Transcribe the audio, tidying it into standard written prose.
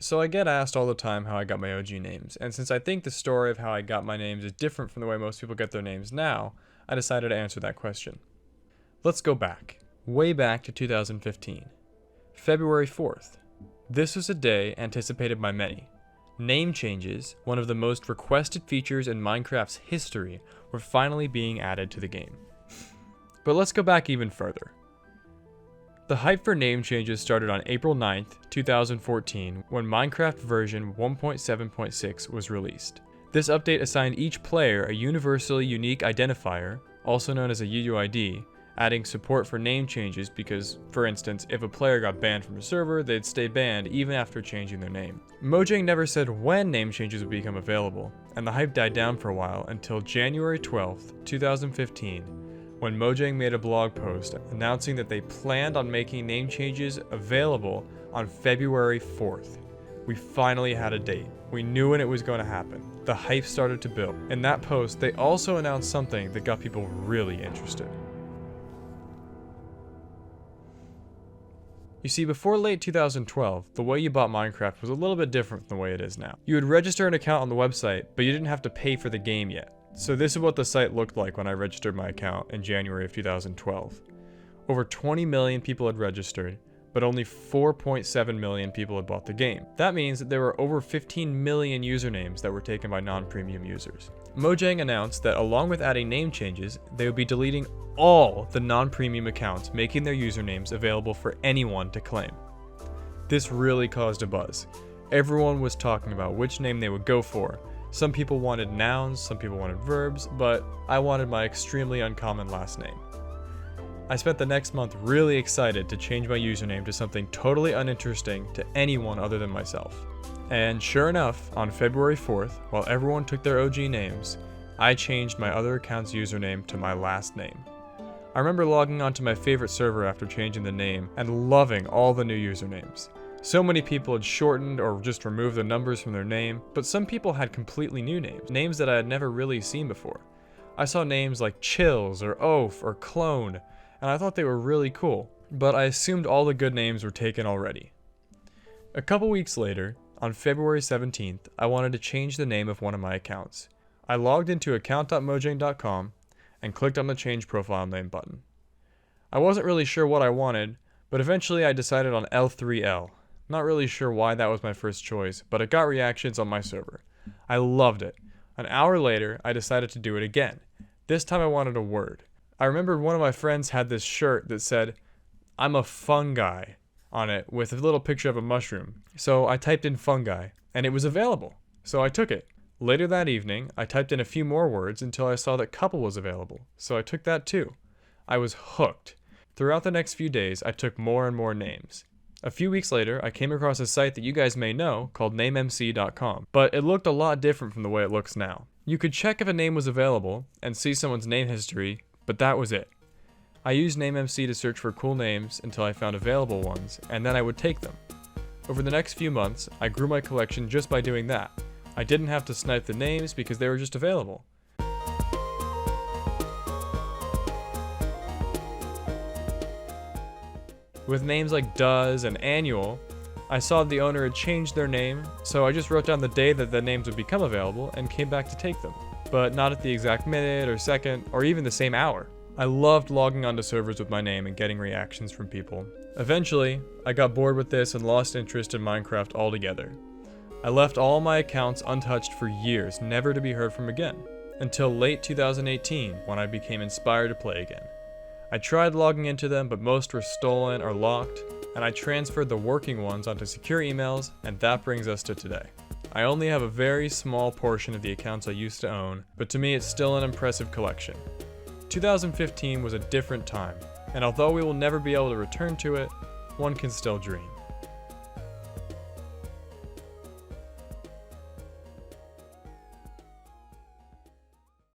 So I get asked all the time how I got my OG names, and since I think the story of how I got my names is different from the way most people get their names now, I decided to answer that question. Let's go back, way back to 2015. February 4th. This was a day anticipated by many. Name changes, one of the most requested features in Minecraft's history, were finally being added to the game. But let's go back even further. The hype for name changes started on April 9th, 2014, when Minecraft version 1.7.6 was released. This update assigned each player a universally unique identifier, also known as a UUID, adding support for name changes because, for instance, if a player got banned from a server, they'd stay banned even after changing their name. Mojang never said when name changes would become available, and the hype died down for a while until January 12th, 2015, when Mojang made a blog post announcing that they planned on making name changes available on February 4th. We finally had a date. We knew when it was going to happen. The hype started to build. In that post, they also announced something that got people really interested. You see, before late 2012, the way you bought Minecraft was a little bit different than the way it is now. You would register an account on the website, but you didn't have to pay for the game yet. So this is what the site looked like when I registered my account in January of 2012. Over 20 million people had registered, but only 4.7 million people had bought the game. That means that there were over 15 million usernames that were taken by non-premium users. Mojang announced that along with adding name changes, they would be deleting all the non-premium accounts, making their usernames available for anyone to claim. This really caused a buzz. Everyone was talking about which name they would go for. Some people wanted nouns, some people wanted verbs, but I wanted my extremely uncommon last name. I spent the next month really excited to change my username to something totally uninteresting to anyone other than myself. And sure enough, on February 4th, while everyone took their OG names, I changed my other account's username to my last name. I remember logging onto my favorite server after changing the name and loving all the new usernames. So many people had shortened or just removed the numbers from their name, but some people had completely new names, names that I had never really seen before. I saw names like Chills or Oaf or Clone, and I thought they were really cool, but I assumed all the good names were taken already. A couple weeks later, on February 17th, I wanted to change the name of one of my accounts. I logged into account.mojang.com and clicked on the Change Profile Name button. I wasn't really sure what I wanted, but eventually I decided on L3L. Not really sure why that was my first choice, but it got reactions on my server. I loved it. An hour later, I decided to do it again. This time I wanted a word. I remembered one of my friends had this shirt that said, "I'm a fungi," on it with a little picture of a mushroom. So I typed in fungi, and it was available. So I took it. Later that evening, I typed in a few more words until I saw that couple was available. So I took that too. I was hooked. Throughout the next few days, I took more and more names. A few weeks later, I came across a site that you guys may know called NameMC.com, but it looked a lot different from the way it looks now. You could check if a name was available and see someone's name history, but that was it. I used NameMC to search for cool names until I found available ones, and then I would take them. Over the next few months, I grew my collection just by doing that. I didn't have to snipe the names because they were just available. With names like Does and Annual, I saw the owner had changed their name, so I just wrote down the day that the names would become available and came back to take them. But not at the exact minute or second, or even the same hour. I loved logging onto servers with my name and getting reactions from people. Eventually, I got bored with this and lost interest in Minecraft altogether. I left all my accounts untouched for years, never to be heard from again, until late 2018 when I became inspired to play again. I tried logging into them, but most were stolen or locked, and I transferred the working ones onto secure emails, and that brings us to today. I only have a very small portion of the accounts I used to own, but to me it's still an impressive collection. 2015 was a different time, and although we will never be able to return to it, one can still dream.